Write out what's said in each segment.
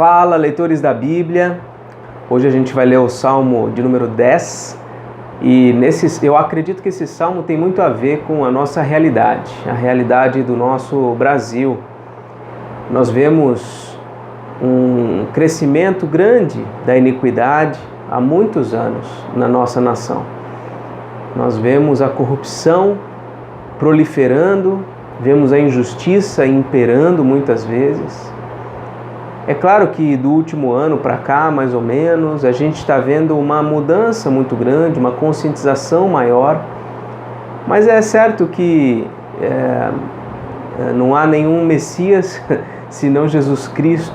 Fala, leitores da Bíblia. Hoje a gente vai ler o Salmo de número 10 e eu acredito que esse Salmo tem muito a ver com a nossa realidade, a realidade do nosso Brasil. Nós vemos um crescimento grande da iniquidade há muitos anos na nossa nação. Nós vemos a corrupção proliferando, vemos a injustiça imperando muitas vezes. É claro que do último ano para cá, mais ou menos, a gente está vendo uma mudança muito grande, uma conscientização maior, mas é certo que não há nenhum Messias senão Jesus Cristo.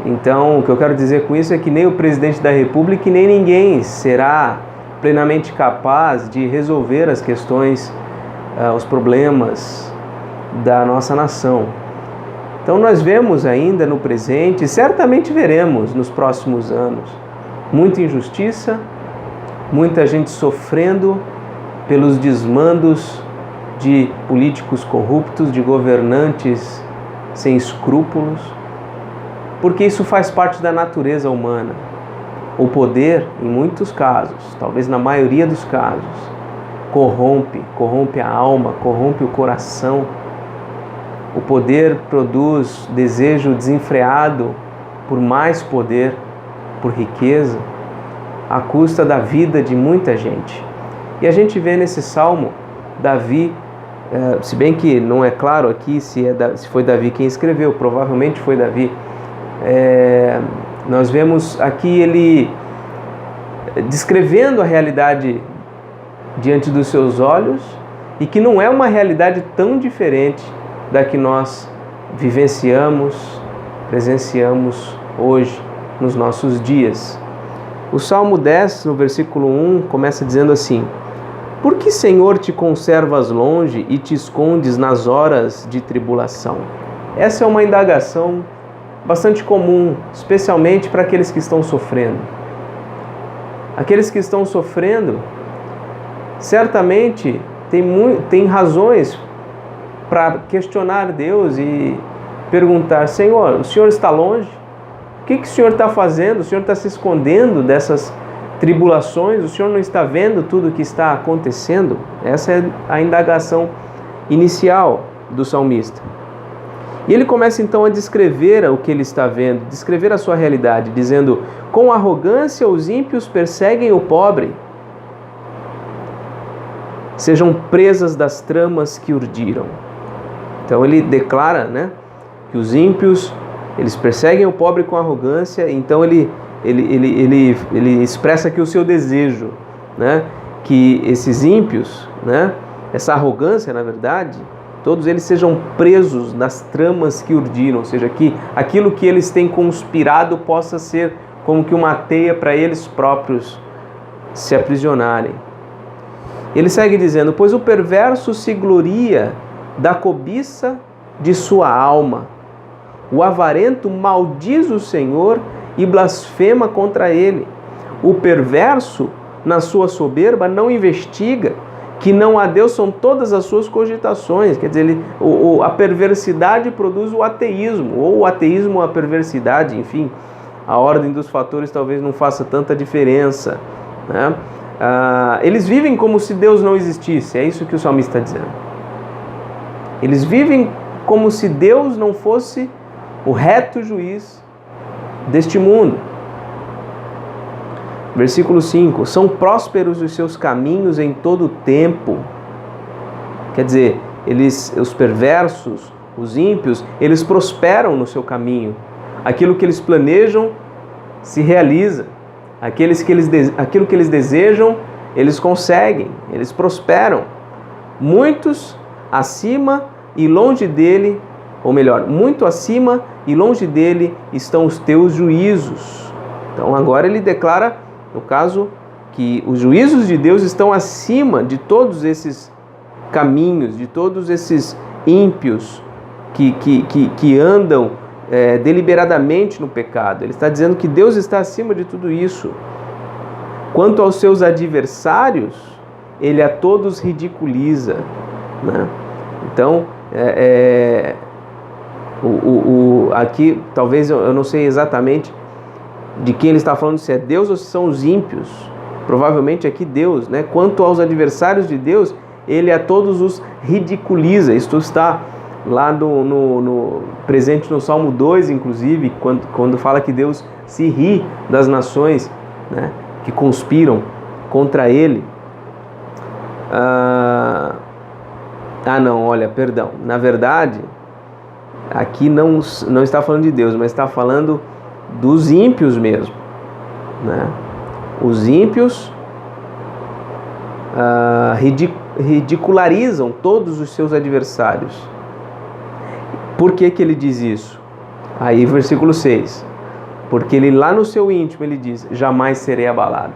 Então, o que eu quero dizer com isso é que nem o presidente da República e nem ninguém será plenamente capaz de resolver as questões, os problemas da nossa nação. Então nós vemos ainda no presente, e certamente veremos nos próximos anos, muita injustiça, muita gente sofrendo pelos desmandos de políticos corruptos, de governantes sem escrúpulos, porque isso faz parte da natureza humana. O poder, em muitos casos, talvez na maioria dos casos, corrompe a alma, corrompe o coração. O poder produz desejo desenfreado por mais poder, por riqueza, à custa da vida de muita gente. E a gente vê nesse Salmo, Davi, se bem que não é claro aqui se foi Davi quem escreveu, provavelmente foi Davi. Nós vemos aqui ele descrevendo a realidade diante dos seus olhos e que não é uma realidade tão diferente da que nós vivenciamos, presenciamos hoje, nos nossos dias. O Salmo 10, no versículo 1, começa dizendo assim: Por que, Senhor, te conservas longe e te escondes nas horas de tribulação? Essa é uma indagação bastante comum, especialmente para aqueles que estão sofrendo. Aqueles que estão sofrendo, certamente, têm razões para questionar Deus e perguntar: Senhor, o Senhor está longe? O que o Senhor está fazendo? O Senhor está se escondendo dessas tribulações? O Senhor não está vendo tudo o que está acontecendo? Essa é a indagação inicial do salmista. E ele começa então a descrever o que ele está vendo, descrever a sua realidade, dizendo: Com arrogância os ímpios perseguem o pobre, sejam presas das tramas que urdiram. Então ele declara, que os ímpios, eles perseguem o pobre com arrogância. Então ele expressa aqui o seu desejo, que esses ímpios, essa arrogância, na verdade, todos eles sejam presos nas tramas que urdiram, ou seja, que aquilo que eles têm conspirado possa ser como que uma teia para eles próprios se aprisionarem. Ele segue dizendo: Pois o perverso se gloria da cobiça de sua alma. O avarento maldiz o Senhor e blasfema contra ele. O perverso, na sua soberba, não investiga que não há Deus são todas as suas cogitações. Quer dizer, a perversidade produz o ateísmo, ou o ateísmo a perversidade, enfim. A ordem dos fatores talvez não faça tanta diferença, eles vivem como se Deus não existisse. É isso que o salmista está dizendo. Eles vivem como se Deus não fosse o reto juiz deste mundo. Versículo 5. São prósperos os seus caminhos em todo o tempo. Quer dizer, os perversos, os ímpios, eles prosperam no seu caminho. Aquilo que eles planejam se realiza. Aquilo que eles desejam, eles conseguem, eles prosperam. Muitos acima e longe dele, ou melhor, muito acima e longe dele estão os teus juízos. Então agora ele declara, no caso, que os juízos de Deus estão acima de todos esses caminhos, de todos esses ímpios que andam deliberadamente no pecado. Ele está dizendo que Deus está acima de tudo isso. Quanto aos seus adversários, ele a todos ridiculiza. Então, Aqui, talvez eu não sei exatamente de quem ele está falando, se é Deus ou se são os ímpios. Provavelmente aqui Deus, né? Quanto aos adversários de Deus, ele a todos os ridiculiza. Isto está lá presente no Salmo 2, inclusive, quando fala que Deus se ri das nações, né, que conspiram contra ele. Não, olha, perdão. Na verdade, aqui não está falando de Deus, mas está falando dos ímpios mesmo, né? Os ímpios ridicularizam todos os seus adversários. Por que ele diz isso? Aí, versículo 6. Porque ele lá no seu íntimo, ele diz, jamais serei abalado.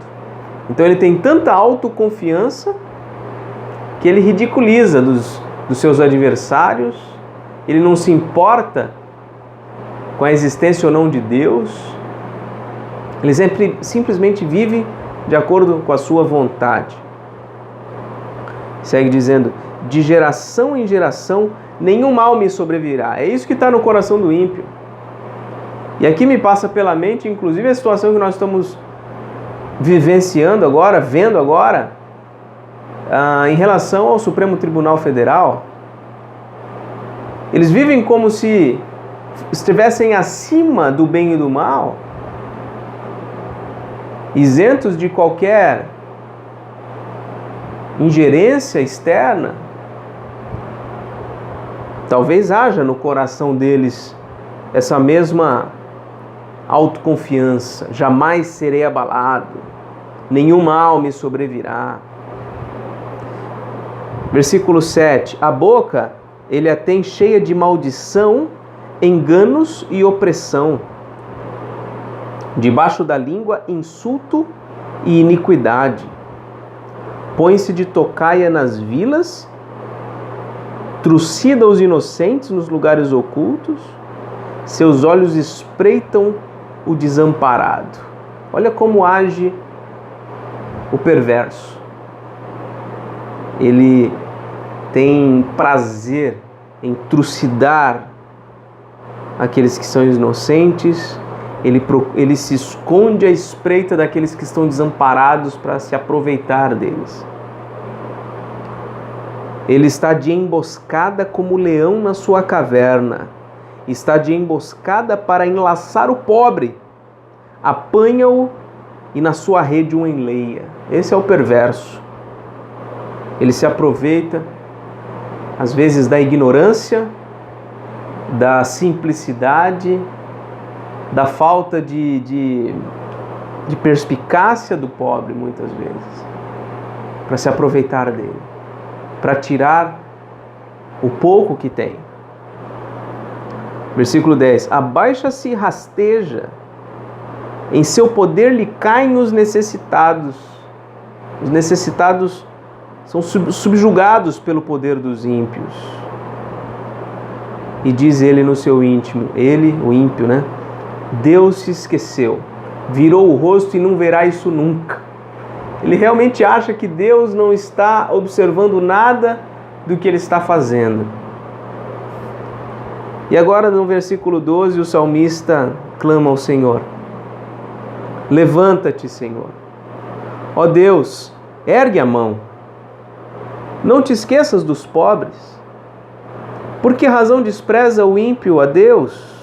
Então ele tem tanta autoconfiança que ele ridiculiza dos seus adversários, ele não se importa com a existência ou não de Deus, ele simplesmente vive de acordo com a sua vontade. Segue dizendo, de geração em geração, nenhum mal me sobrevirá. É isso que está no coração do ímpio. E aqui me passa pela mente, inclusive, a situação que nós estamos vivenciando agora, vendo agora, em relação ao Supremo Tribunal Federal. Eles vivem como se estivessem acima do bem e do mal, isentos de qualquer ingerência externa. Talvez haja no coração deles essa mesma autoconfiança. Jamais serei abalado, nenhum mal me sobrevirá. Versículo 7. A boca ele a tem cheia de maldição, enganos e opressão. Debaixo da língua, insulto e iniquidade. Põe-se de tocaia nas vilas, trucida os inocentes nos lugares ocultos, seus olhos espreitam o desamparado. Olha como age o perverso. Ele tem prazer em trucidar aqueles que são inocentes, ele se esconde à espreita daqueles que estão desamparados para se aproveitar deles. Ele está de emboscada como o leão na sua caverna, está de emboscada para enlaçar o pobre, apanha-o e na sua rede o enleia. Esse é o perverso. Ele se aproveita, às vezes, da ignorância, da simplicidade, da falta de perspicácia do pobre, muitas vezes, para se aproveitar dele, para tirar o pouco que tem. Versículo 10. Abaixa-se e rasteja, em seu poder lhe caem os necessitados. Os necessitados são subjugados pelo poder dos ímpios. E diz ele no seu íntimo, ele, o ímpio, né? Deus se esqueceu, virou o rosto e não verá isso nunca. Ele realmente acha que Deus não está observando nada do que ele está fazendo. E agora no versículo 12 o salmista clama ao Senhor. Levanta-te, Senhor. Ó Deus, ergue a mão. Não te esqueças dos pobres. Por que razão despreza o ímpio a Deus,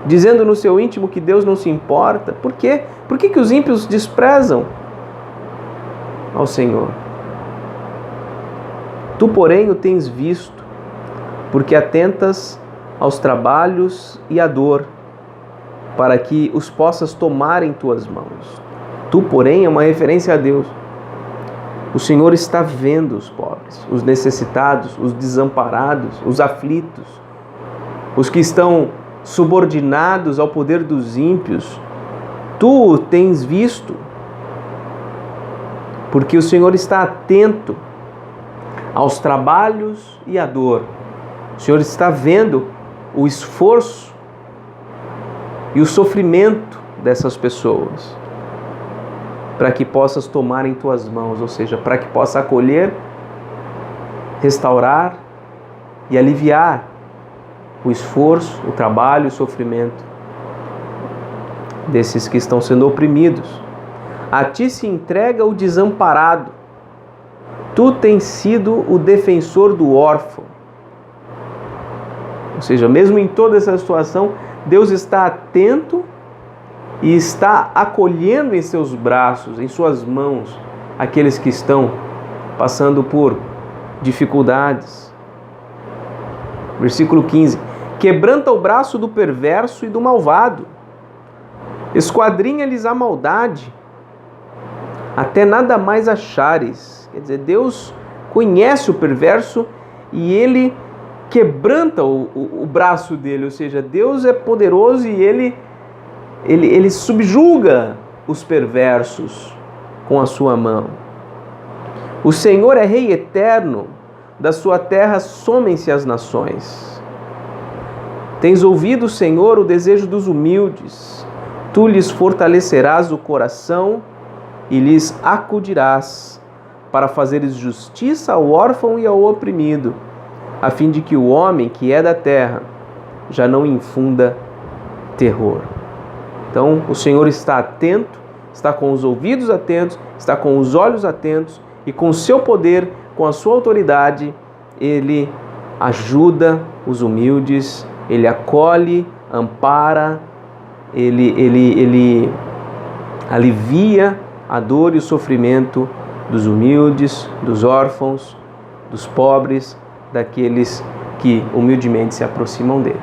dizendo no seu íntimo que Deus não se importa? Por quê? Por que os ímpios desprezam ao Senhor? Tu, porém, o tens visto, porque atentas aos trabalhos e à dor, para que os possas tomar em tuas mãos. Tu, porém, é uma referência a Deus. O Senhor está vendo os pobres, os necessitados, os desamparados, os aflitos, os que estão subordinados ao poder dos ímpios. Tu tens visto, porque o Senhor está atento aos trabalhos e à dor. O Senhor está vendo o esforço e o sofrimento dessas pessoas, para que possas tomar em tuas mãos, ou seja, para que possa acolher, restaurar e aliviar o esforço, o trabalho, o sofrimento desses que estão sendo oprimidos. A ti se entrega o desamparado. Tu tens sido o defensor do órfão. Ou seja, mesmo em toda essa situação, Deus está atento e está acolhendo em seus braços, em suas mãos, aqueles que estão passando por dificuldades. Versículo 15. Quebranta o braço do perverso e do malvado. Esquadrinha-lhes a maldade, até nada mais achares. Quer dizer, Deus conhece o perverso e Ele quebranta o braço dele. Ou seja, Deus é poderoso e Ele subjuga os perversos com a sua mão. O Senhor é Rei eterno, da sua terra somem-se as nações. Tens ouvido, Senhor, o desejo dos humildes. Tu lhes fortalecerás o coração e lhes acudirás, para fazeres justiça ao órfão e ao oprimido, a fim de que o homem que é da terra já não infunda terror. Então, o Senhor está atento, está com os ouvidos atentos, está com os olhos atentos, e com o seu poder, com a sua autoridade, Ele ajuda os humildes, Ele acolhe, ampara, Ele alivia a dor e o sofrimento dos humildes, dos órfãos, dos pobres, daqueles que humildemente se aproximam dele.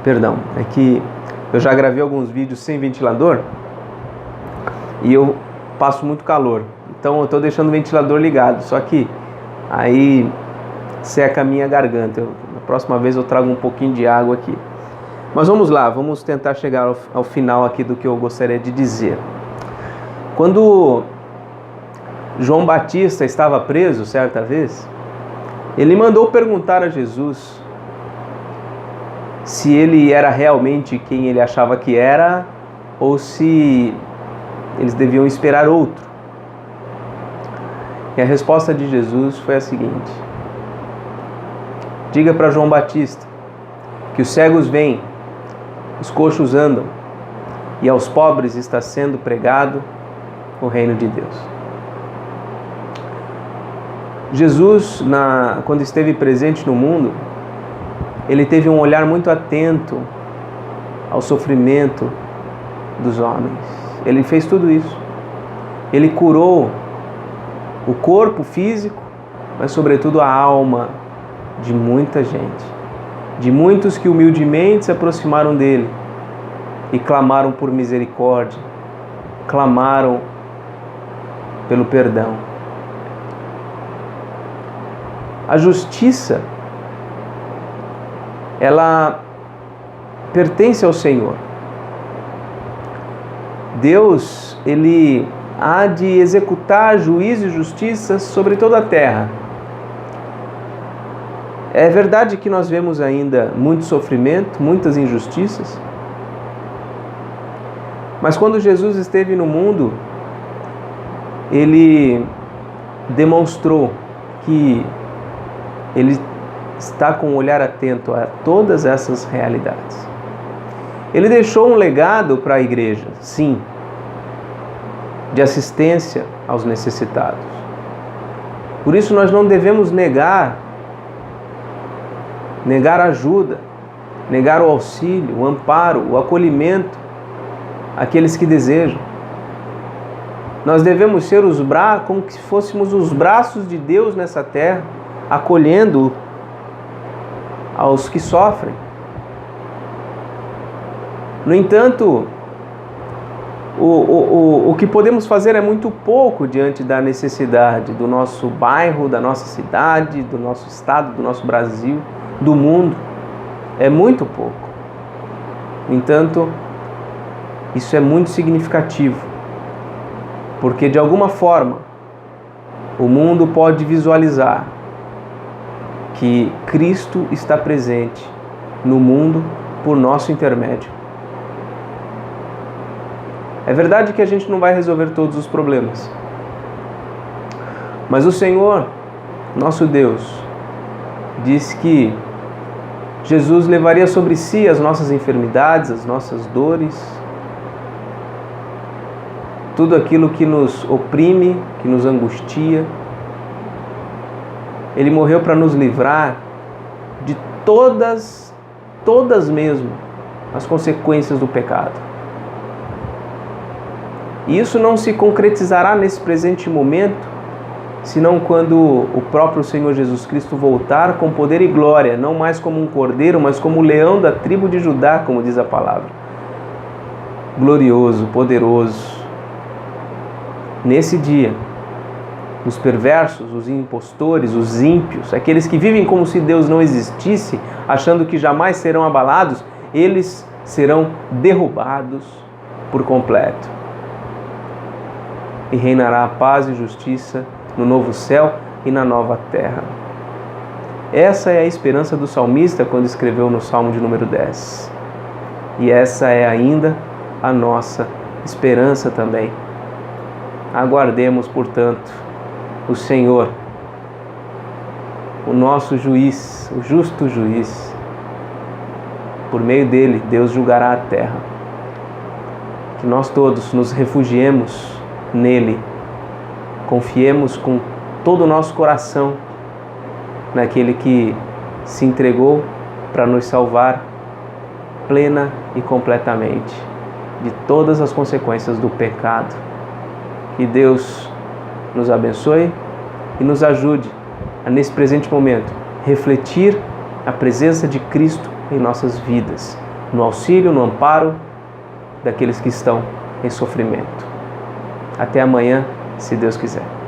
Perdão, é que eu já gravei alguns vídeos sem ventilador e eu passo muito calor, então eu estou deixando o ventilador ligado, só que aí seca a minha garganta. Na próxima vez eu trago um pouquinho de água aqui. Mas vamos lá, vamos tentar chegar ao final aqui do que eu gostaria de dizer. Quando João Batista estava preso certa vez, ele mandou perguntar a Jesus se ele era realmente quem ele achava que era ou se eles deviam esperar outro. E a resposta de Jesus foi a seguinte: diga para João Batista que os cegos veem, os coxos andam e aos pobres está sendo pregado o reino de Deus. Jesus, quando esteve presente no mundo, ele teve um olhar muito atento ao sofrimento dos homens. Ele fez tudo isso. Ele curou o corpo físico, mas sobretudo a alma de muita gente, de muitos que humildemente se aproximaram dele e clamaram por misericórdia, clamaram pelo perdão. A justiça, ela pertence ao Senhor. Deus, Ele há de executar juízo e justiça sobre toda a terra. É verdade que nós vemos ainda muito sofrimento, muitas injustiças, mas quando Jesus esteve no mundo, Ele demonstrou que Ele está com um olhar atento a todas essas realidades. Ele deixou um legado para a igreja, sim, de assistência aos necessitados. Por isso nós não devemos negar ajuda, negar o auxílio, o amparo, o acolhimento àqueles que desejam. Nós devemos ser como se fôssemos os braços de Deus nessa terra, acolhendo aos que sofrem. No entanto, o que podemos fazer é muito pouco diante da necessidade do nosso bairro, da nossa cidade, do nosso estado, do nosso Brasil, do mundo. É muito pouco. No entanto, isso é muito significativo, porque de alguma forma o mundo pode visualizar que Cristo está presente no mundo por nosso intermédio. É verdade que a gente não vai resolver todos os problemas, Mas o Senhor, nosso Deus, diz que Jesus levaria sobre si as nossas enfermidades, as nossas dores, tudo aquilo que nos oprime, que nos angustia. Ele morreu para nos livrar de todas mesmo, as consequências do pecado. E isso não se concretizará nesse presente momento, senão quando o próprio Senhor Jesus Cristo voltar com poder e glória, não mais como um cordeiro, mas como o leão da tribo de Judá, como diz a palavra. Glorioso, poderoso. Nesse dia, os perversos, os impostores, os ímpios, aqueles que vivem como se Deus não existisse, achando que jamais serão abalados, eles serão derrubados por completo. E reinará a paz e justiça no novo céu e na nova terra. Essa é a esperança do salmista quando escreveu no Salmo de número 10. E essa é ainda a nossa esperança também. Aguardemos, portanto, o Senhor, o nosso juiz, o justo juiz. Por meio dele, Deus julgará a terra. Que nós todos nos refugiemos nele, confiemos com todo o nosso coração naquele que se entregou para nos salvar plena e completamente de todas as consequências do pecado. Que Deus nos abençoe e nos ajude a, nesse presente momento, refletir a presença de Cristo em nossas vidas, no auxílio, no amparo daqueles que estão em sofrimento. Até amanhã, se Deus quiser.